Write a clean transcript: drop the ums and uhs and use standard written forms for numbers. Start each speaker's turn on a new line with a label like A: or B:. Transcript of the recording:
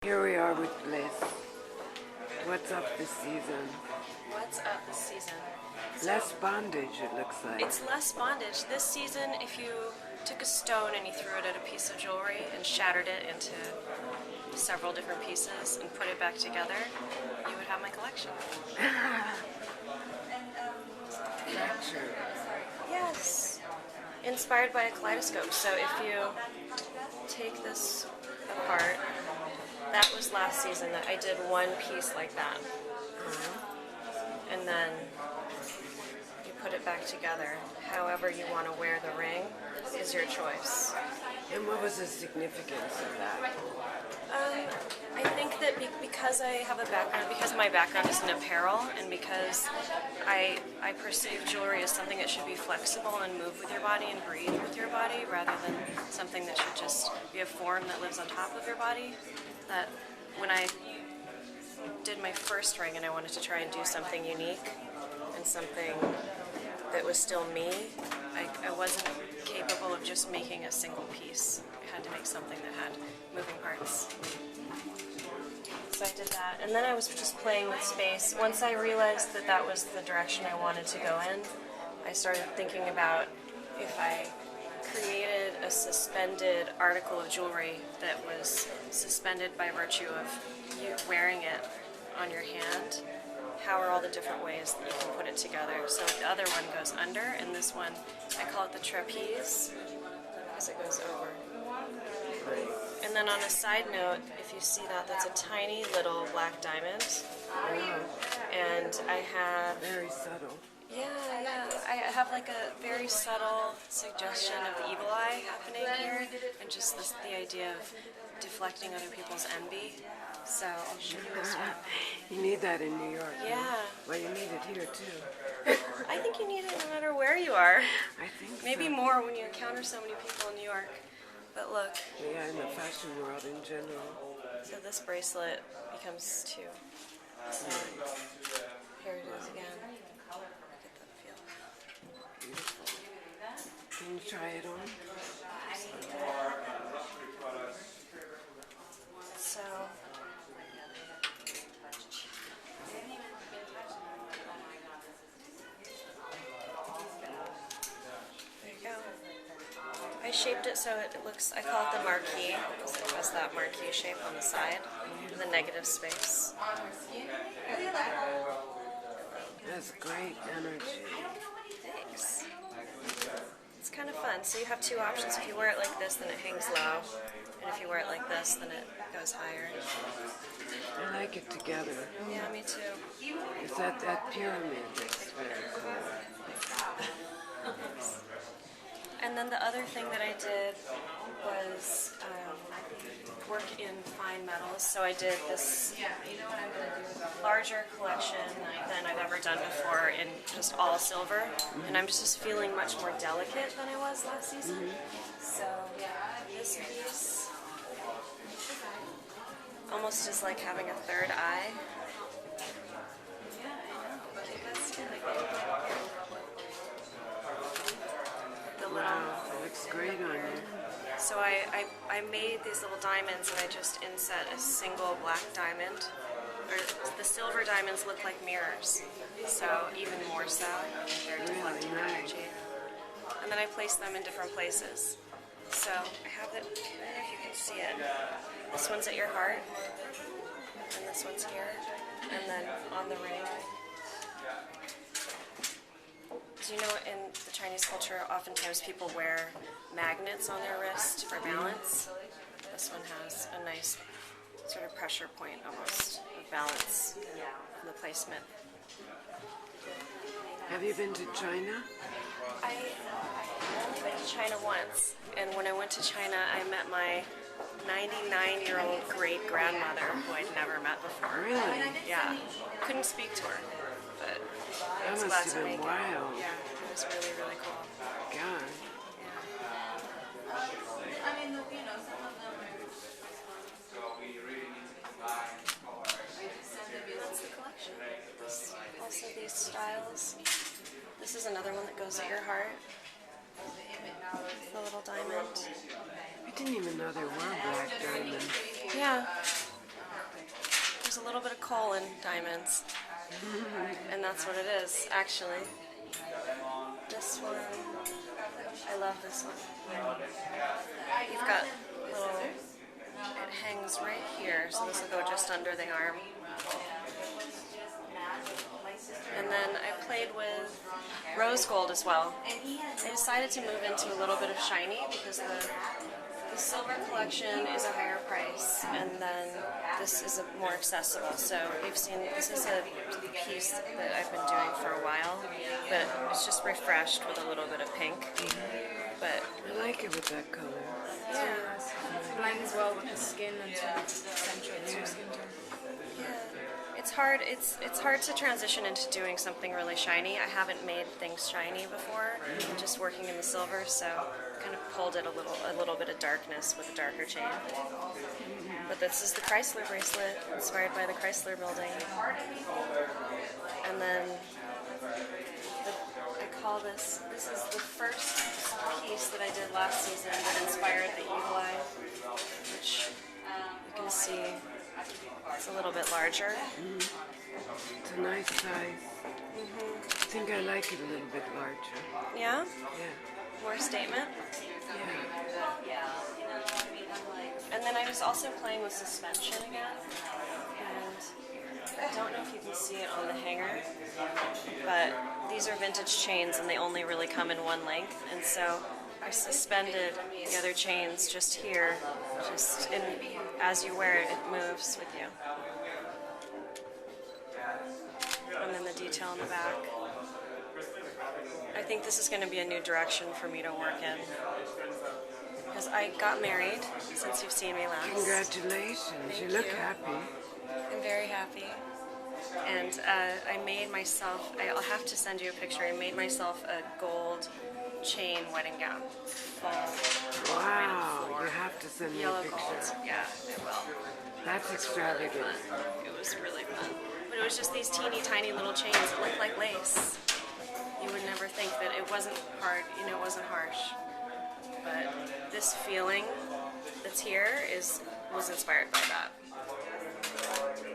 A: Here we are with Bliss. What's up this season?
B: What's up this season?
A: Less bondage, it looks like.
B: It's less bondage. This season, if you took a stone and you threw it at a piece of jewelry and shattered it into several different pieces and put it back together, you would have my collection.
A: Fracture.
B: Yes. Inspired by a kaleidoscope. So if you take this apart, that was last season that I did one piece like that. And then you put it back together. However you want to wear the ring is your choice.
A: And what was the significance of that?
B: I think that because I have a background, because my background is in apparel, and because I perceive jewelry as something that should be flexible and move with your body and breathe with your body, rather than something that should just be a form that lives on top of your body, that when I did my first ring and I wanted to try and do something unique and something that was still me, I wasn't capable of just making a single piece. I had to make something that had moving parts. So I did that, and then I was just playing with space. Once I realized that that was the direction I wanted to go in, I started thinking about if I created a suspended article of jewelry that was suspended by virtue of you wearing it on your hand, how are all the different ways that you can put it together? So the other one goes under, and this one, I call it the trapeze, because it goes over. And then on a side note, if you see that, that's a tiny little black diamond.
A: Wow.
B: And I have...
A: Very subtle.
B: Yeah. I have like a very subtle suggestion of the evil eye happening here, and just the idea of deflecting other people's envy. So I'll show you this one.
A: You need that in New York.
B: Yeah.
A: Huh? Well, you need it here too.
B: I think you need it no matter where you are.
A: I think
B: Maybe
A: so.
B: more when you encounter so many people in New York. But look.
A: Yeah, in the fashion world in general.
B: So this bracelet becomes two. So here it is again. Get that feel.
A: Beautiful. Can you try it on?
B: So there you go. I shaped it so it looks, I call it the marquee, because it has that marquee shape on the side, the negative space.
A: That's great energy.
B: Thanks. It's kind of fun. So you have two options. If you wear it like this, then it hangs low. And if you wear it like this, then it goes higher.
A: I like it together.
B: Yeah, me too.
A: It's that pyramid that's very cool.
B: And then the other thing that I did was work in fine metals. So I did this larger collection than I've ever done before in just all silver. And I'm just feeling much more delicate than I was last season. So this piece almost is like having a third eye.
A: Wow, it looks great on you.
B: So I made these little diamonds, and I just inset a single black diamond. Or the silver diamonds look like mirrors, so even more so. They're deflecting energy. And then I place them in different places. So I have it, I don't know if you can see it. This one's at your heart, and this one's here, and then on the ring. So you know, in the Chinese culture, oftentimes people wear magnets on their wrist for balance. This one has a nice sort of pressure point almost of balance in the placement.
A: Have you been to China?
B: I only been to China once, and when I went to China, I met my 99-year-old great-grandmother who I'd never met before.
A: Really?
B: Yeah. Couldn't speak to her, but I was
A: That
B: glad
A: must
B: to
A: have
B: make
A: been
B: it.
A: wild.
B: Yeah, it was really, really cool.
A: God.
B: That's the collection. Also these styles. This is another one that goes at your heart. The little diamond.
A: I didn't even know there were black diamonds.
B: Yeah. there's a little bit of coal in diamonds. And that's what it is, actually. This one, I love this one. You've got little, it hangs right here, so this will go just under the arm. And then I played with rose gold as well. I decided to move into a little bit of shiny because the silver collection is a higher price, and then this is more accessible. So you've seen, this is a piece that I've been doing for a while, but it's just refreshed with a little bit of pink. But
A: I like it with that color.
B: yeah,
C: Blends well with the skin and sort of accentuates your skin tone.
B: it's hard. It's hard to transition into doing something really shiny. I haven't made things shiny before, just working in the silver, so kind of pulled it a little bit of darkness with a darker chain. But this is the Chrysler bracelet, inspired by the Chrysler building. And then I call this is the first piece that I did last season that inspired the eagle eye, which you can see it's a little bit larger.
A: It's a nice size. I think I like it a little bit larger.
B: Yeah?
A: Yeah.
B: More statement.
A: Yeah.
B: And then I was also playing with suspension again. And I don't know if you can see it on the hanger, but these are vintage chains and they only really come in one length. And so I suspended the other chains just here, as you wear it, it moves with you. And then the detail in the back. I think this is going to be a new direction for me to work in. Because I got married, since you've seen me last.
A: Congratulations. You look happy.
B: I'm very happy. And I made myself, I'll have to send you a picture, I made myself a gold chain wedding gown. Full, right on the
A: Wow.
B: floor.
A: You have to send me a
B: Yellow
A: picture.
B: gold. Yeah, I will.
A: That's extravagant.
B: It was really fun. But it was just these teeny tiny little chains that looked like lace. You would never think that it wasn't hard, it wasn't harsh. But this feeling that's here was inspired by that.